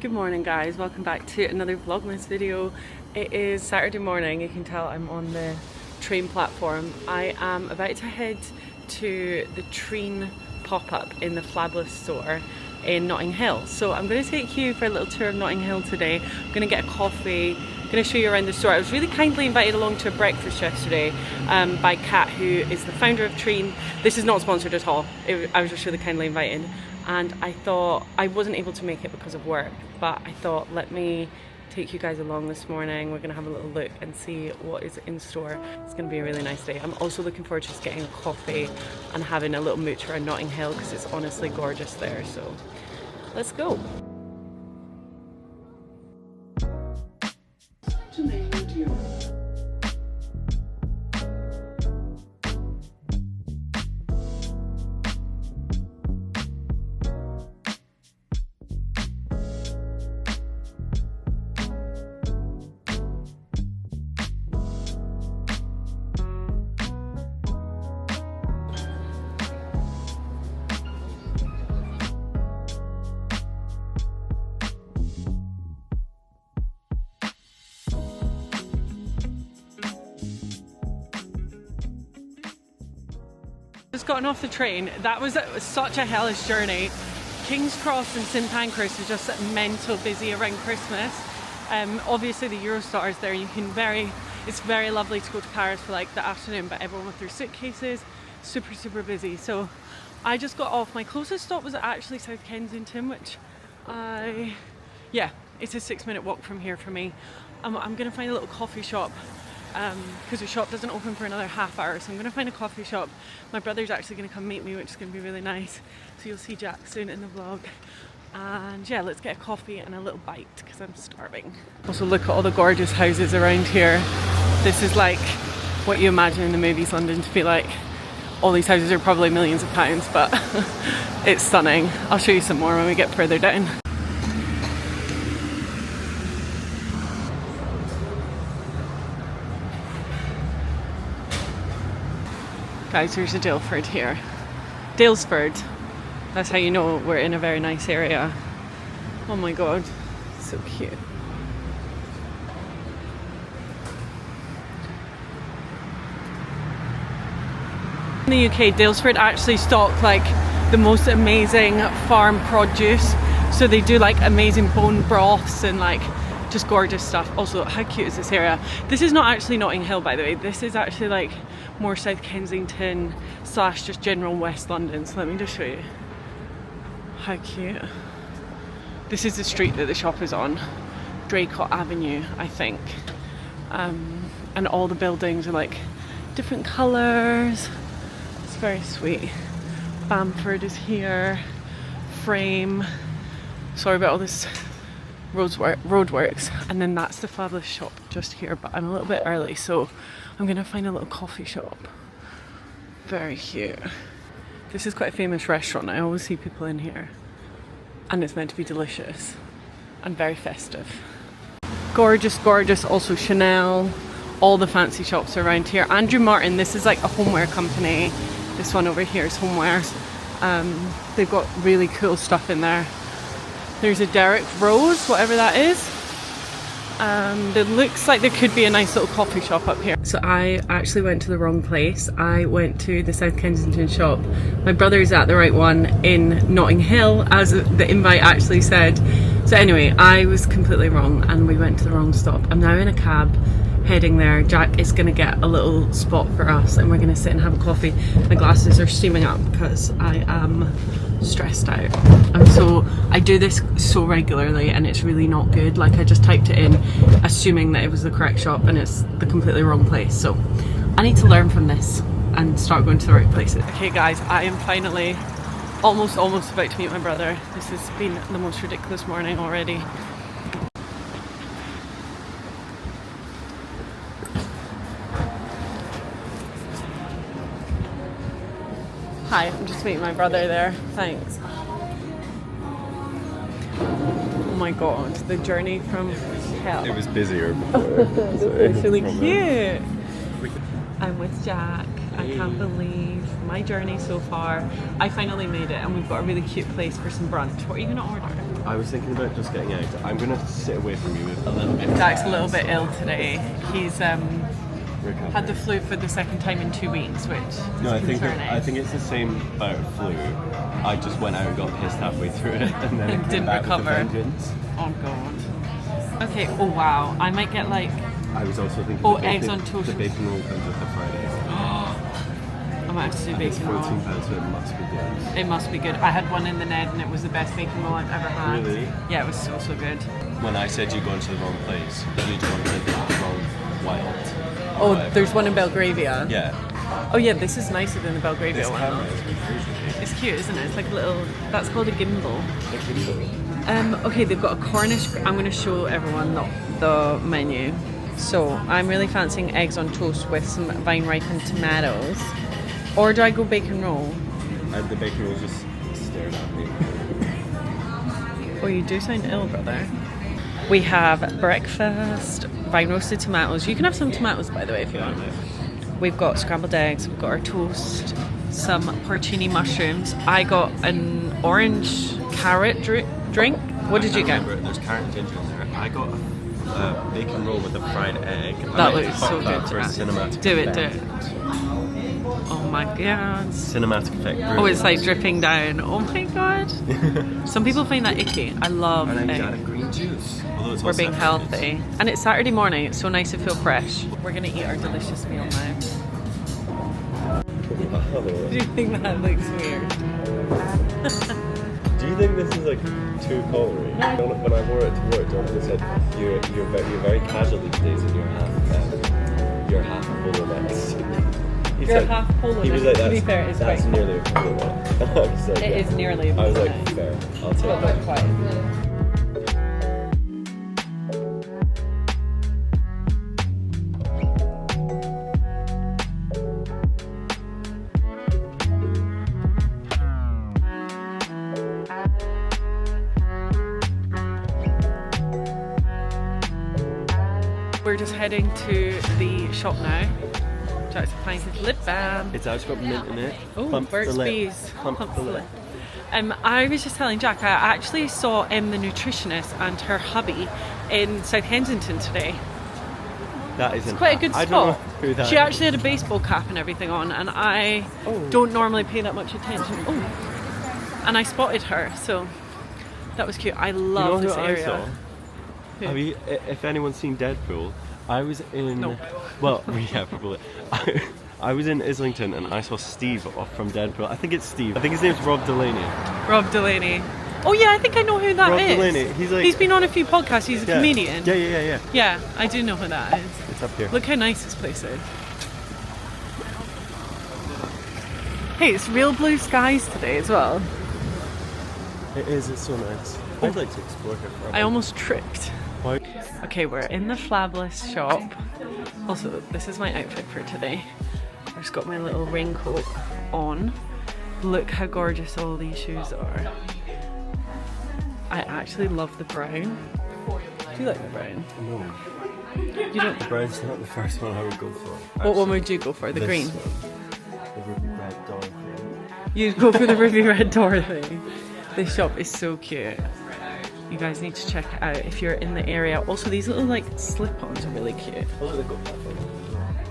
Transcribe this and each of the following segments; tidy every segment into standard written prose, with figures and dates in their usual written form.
Good morning guys, welcome back to another Vlogmas video. It is Saturday morning, you can tell I'm on the train platform. I am about to head to the train pop-up in the Fabulous store in Notting Hill. So I'm going to take you for a little tour of Notting Hill today. I'm going to get a coffee, I'm going to show you around the store. I was really kindly invited along to a breakfast yesterday by Kat, who is the founder of Train. This is not sponsored at all, I was just really kindly invited. And I thought, I wasn't able to make it because of work, but I thought, let me take you guys along this morning. We're gonna have a little look and see what is in store. It's gonna be a really nice day. I'm also looking forward to just getting a coffee and having a little mooch around Notting Hill because it's honestly gorgeous there. So let's go. Just gotten off the train. That was such a hellish journey. King's Cross and St Pancras is just mental busy around Christmas. Obviously the Eurostar's there. It's very lovely to go to Paris for like the afternoon, but everyone with their suitcases, super busy. So I just got off. My closest stop was actually South Kensington, which it's a 6-minute walk from here for me. I'm gonna find a little coffee shop because the shop doesn't open for another half hour, so I'm going to find a coffee shop. My brother's actually going to come meet me, which is going to be really nice, so you'll see Jack soon in the vlog. And yeah, let's get a coffee and a little bite because I'm starving. Also look at all the gorgeous houses around here. This is like what you imagine in the movies London to be like. All these houses are probably millions of pounds, but it's stunning. I'll show you some more when we get further down. Guys, here's a Daleford here. Dalesford. That's how you know we're in a very nice area. Oh my god, so cute. In the UK, Dalesford actually stock like the most amazing farm produce. So they do like amazing bone broths and like just gorgeous stuff. Also, how cute is this area? This is not actually Notting Hill, by the way. This is actually like more South Kensington / just general West London. So let me just show you. How cute. This is the street that the shop is on. Draycott Avenue, I think. And all the buildings are like different colours. It's very sweet. Bamford is here. Frame. Sorry about all this roadworks. And then that's the Fabulous shop just here, but I'm a little bit early, so I'm gonna find a little coffee shop. Very cute. This is quite a famous restaurant. I always see people in here, and it's meant to be delicious and very festive. Gorgeous. Also Chanel, all the fancy shops are around here. Andrew Martin, this is like a homeware company. This one over here is homewares. They've got really cool stuff in there. There's a Derek Rose, whatever that is. It looks like there could be a nice little coffee shop up here. So I actually went to the wrong place. I went to the South Kensington shop. My brother's at the right one in Notting Hill, as the invite actually said. So anyway, I was completely wrong and we went to the wrong stop. I'm now in a cab heading there. Jack is going to get a little spot for us and we're going to sit and have a coffee. My glasses are steaming up because I am stressed out. I do this so regularly and it's really not good. Like I just typed it in assuming that it was the correct shop and it's the completely wrong place. So I need to learn from this and start going to the right places. Okay guys, I am finally almost about to meet my brother. This has been the most ridiculous morning already. Hi, I'm just meeting my brother there. Thanks. Oh my god, the journey from hell. It was busier before. It's really cute. I'm with Jack. I can't believe my journey so far. I finally made it and we've got a really cute place for some brunch. What are you going to order? I was thinking about just getting eggs. I'm gonna sit away from you a little bit. Jack's a little bit ill today. He's had the flu for the second time in 2 weeks, which No, is concerning. I think it's the same about flu. I just went out and got pissed halfway through it, and then it came didn't back recover. with a vengeance. Oh god. Okay. Oh wow. I might get like. I was also thinking. Oh, eggs on toast. The bacon roll comes with the fried eggs. I might have to do It's bacon roll. £14, so it must be good. It must be good. I had one in the Ned and it was the best bacon roll I've ever had. Really? Yeah, it was so good. When I said you're going to the wrong place, you'd gone to the wrong wild. Oh, there's one in Belgravia. Yeah. Oh yeah, this is nicer than the Belgravia This one. camera is crazy. It's cute, isn't it? It's like a little. That's called a gimbal. Like gimbal. Okay, they've got a Cornish. I'm going to show everyone the menu. So I'm really fancying eggs on toast with some vine ripened tomatoes. Or do I go bacon roll? The bacon roll just stared at me. Oh, you do sound ill, brother. We have breakfast, vine roasted tomatoes. You can have some tomatoes, by the way, if you want. We've got scrambled eggs, we've got our toast, some porcini mushrooms. I got an orange carrot drink. What did you get? There's carrot and ginger in there. I got a bacon roll with a fried egg. That looks so good. For a cinematic Do it. effect. Oh my god. Cinematic effect. Really Oh, it's like nice. dripping down. Oh my god. Some people find that icky. I love And it. I got a green juice. Although it's We're all being separated. healthy. And it's Saturday morning. It's so nice to feel fresh. We're going to eat our delicious meal now. Oh. Do you think that looks weird? Do you think this is like too colory? When I wore it to work, Jonathan said you're very casual these days and you're half polo next. You're half polo He was next. like, To be fair, it's that's quite nearly a polo one. I was like, It is nearly a I was polo like, neck. fair. I'll take But that. not quite. We're just heading to the shop now. Jack's applying his lip balm. It's actually got mint in it. Oh, Plump Burt's the lip. Bees. Plump the lip. I was just telling Jack, I actually saw Em the nutritionist and her hubby in South Kensington today. That isn't. It's quite a good I don't know spot. who that She is. actually had a baseball cap and everything on, and I don't normally pay that much attention. Oh, and I spotted her, so that was cute. I love You know this who I area. saw? Who? Have you, if anyone's seen Deadpool, I was in. No. Well, yeah, probably. I was in Islington and I saw Steve off from Deadpool. I think it's Steve. I think his name's Rob Delaney. Rob Delaney. Oh yeah, I think I know who that Rob is. Delaney. He's been on a few podcasts. He's a Yeah. comedian. Yeah. Yeah, I do know who that is. It's up here. Look how nice this place is. Hey, it's real blue skies today as well. It is. It's so nice. I'd like to explore here forever. I almost tripped. Why? Okay, we're in the Flabless shop. Also, this is my outfit for today. I've just got my little raincoat on. Look how gorgeous all these shoes are. I actually love the brown. Do you like the brown? No. You don't. The brown's not the first one I would go for. What one would you go for? The This green? one. The ruby red Dorothy. You'd go for the ruby red Dorothy. This shop is so cute. You guys need to check it out if you're in the area. Also, these little like slip-ons are really cute. Oh, they've got platforms.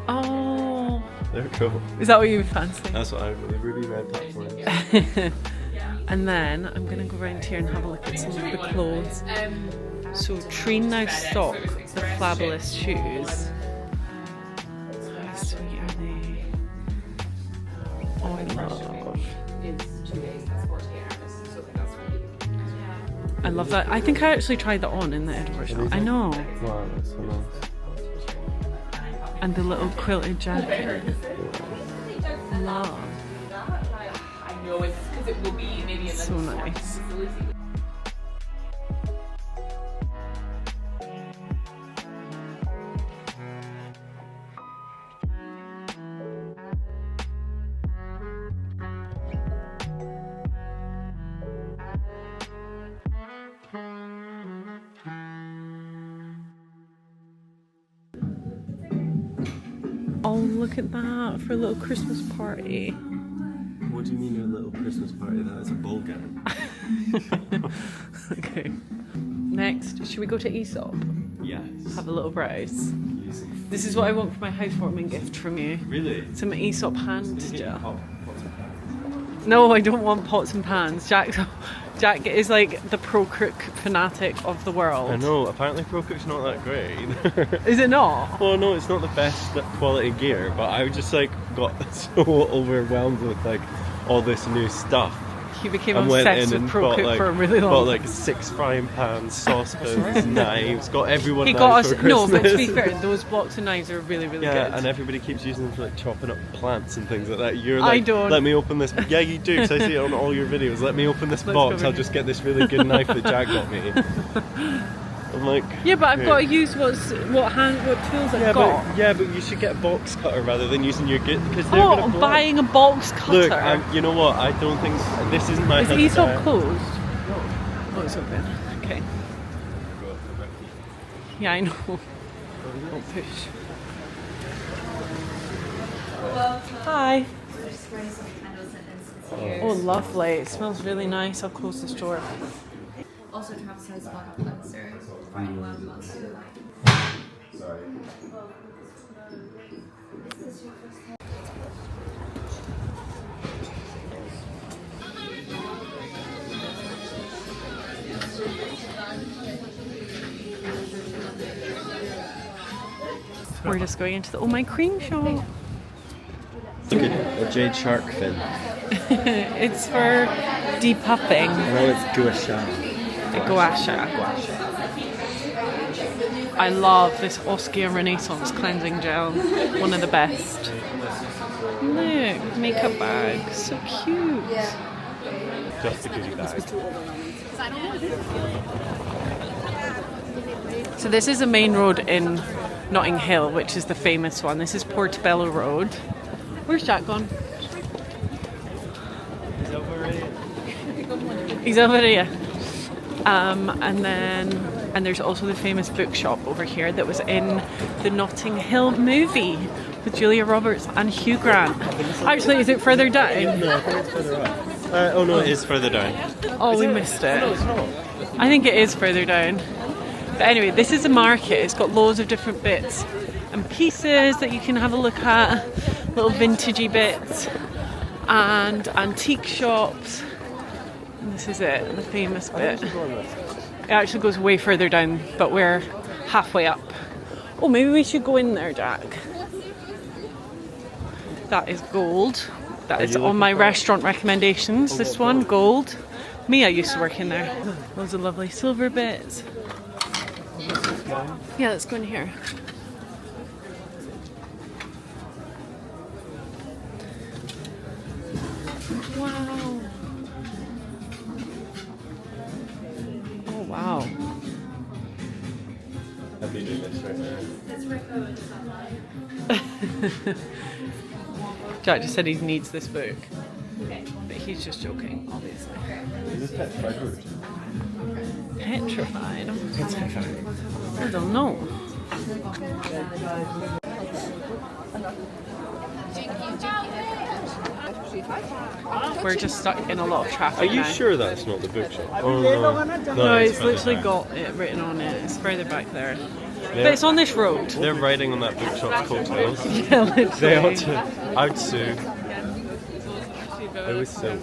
Oh, They're cool. is that what you fancy? That's what I got. The ruby red platforms. And then I'm gonna go around here and have a look at some of the clothes. So Treen now stock the Fabulous shoes. How sweet are they? Oh, I love. I love that. I think I actually tried that on in the Edinburgh shop. I know. Wow, that's so nice. And the little quilted jacket. Love. So nice. Oh, look at that for a little Christmas party. What do you mean a little Christmas party? That is a ball gown. Okay. Next, should we go to Aesop? Yes. Have a little browse. This is what I want for my housewarming gift from you. Really? Some Aesop hand gel. No, I don't want pots and pans. Jack is like the Pro Cook fanatic of the world. I know, apparently Pro Cook's not that great either. Is it not? Well, no, it's not the best quality gear, but I just like got so overwhelmed with like all this new stuff. He became And went obsessed in with and Pro bought, Cook like, for a really long Bought like 6 frying pans, saucepans, knives, got everyone He knives got for us, no, but to be Christmas. fair, those blocks of knives are really, really Yeah, good. and everybody keeps using them for like chopping up plants and things like that. You're I like, don't. let me open this. Yeah, you do, because I see it on all your videos. Let me open this Let's box. go I'll just get this really good knife that Jack got me. I'm like, Yeah, but I've here. got to use what tools I've got. But you should get a box cutter rather than using your good, because they're Oh, gonna blow. buying a box cutter. Look, you know what? I don't think this isn't my. Is hand Aesop style. closed? Oh, it's open. Okay. Yeah, I know. Don't push. Hi. Oh, lovely. It smells really nice. I'll close this door. Also, Travis has bought a cleanser for anyone who wants to. Sorry. We're just going into the Oh My Cream shop. Look at a jade shark fin. It's for depuffing. No, it's gua sha. Gua sha. I love this Oskia Renaissance cleansing gel. One of the best. Look, makeup bag. So cute. Just a goodie bag. So this is the main road in Notting Hill, which is the famous one. This is Portobello Road. Where's Jack gone? He's over here. And there's also the famous bookshop over here that was in the Notting Hill movie with Julia Roberts and Hugh Grant. Actually, is it further down? No, I think it's further up. Oh no, it is further down. Oh, we missed it. No, it's not. I think it is further down. But anyway, this is a market. It's got loads of different bits and pieces that you can have a look at. Little vintagey bits and antique shops. And this is it, the famous bit. It actually goes way further down, but we're halfway up. Oh, maybe we should go in there, Jack. That is gold. That is on my restaurant recommendations. This one, gold. Mia used to work in there. Loads of lovely silver bits. Yeah, let's go in here. Wow. Oh, wow. I'd be doing this right now. Jack just said he needs this book. But he's just joking, obviously. Is this petrified wood? Petrified? I don't know. We're just stuck in a lot of traffic Are you now. sure that's not the bookshop? Oh no. No, it's further literally down. got it written on it. It's further back there. But They're, it's on this road. they're riding on that bookshop's coattails. Yeah, They literally. ought to. I'd sue. I would sue.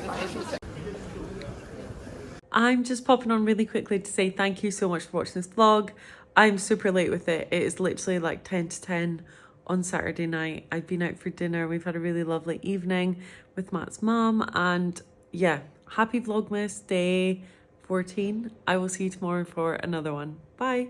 I'm just popping on really quickly to say thank you so much for watching this vlog. I'm super late with it. It is literally like 10 to 10 on Saturday night. I've been out for dinner. We've had a really lovely evening with Matt's mum. And yeah, happy Vlogmas day 14. I will see you tomorrow for another one. Bye.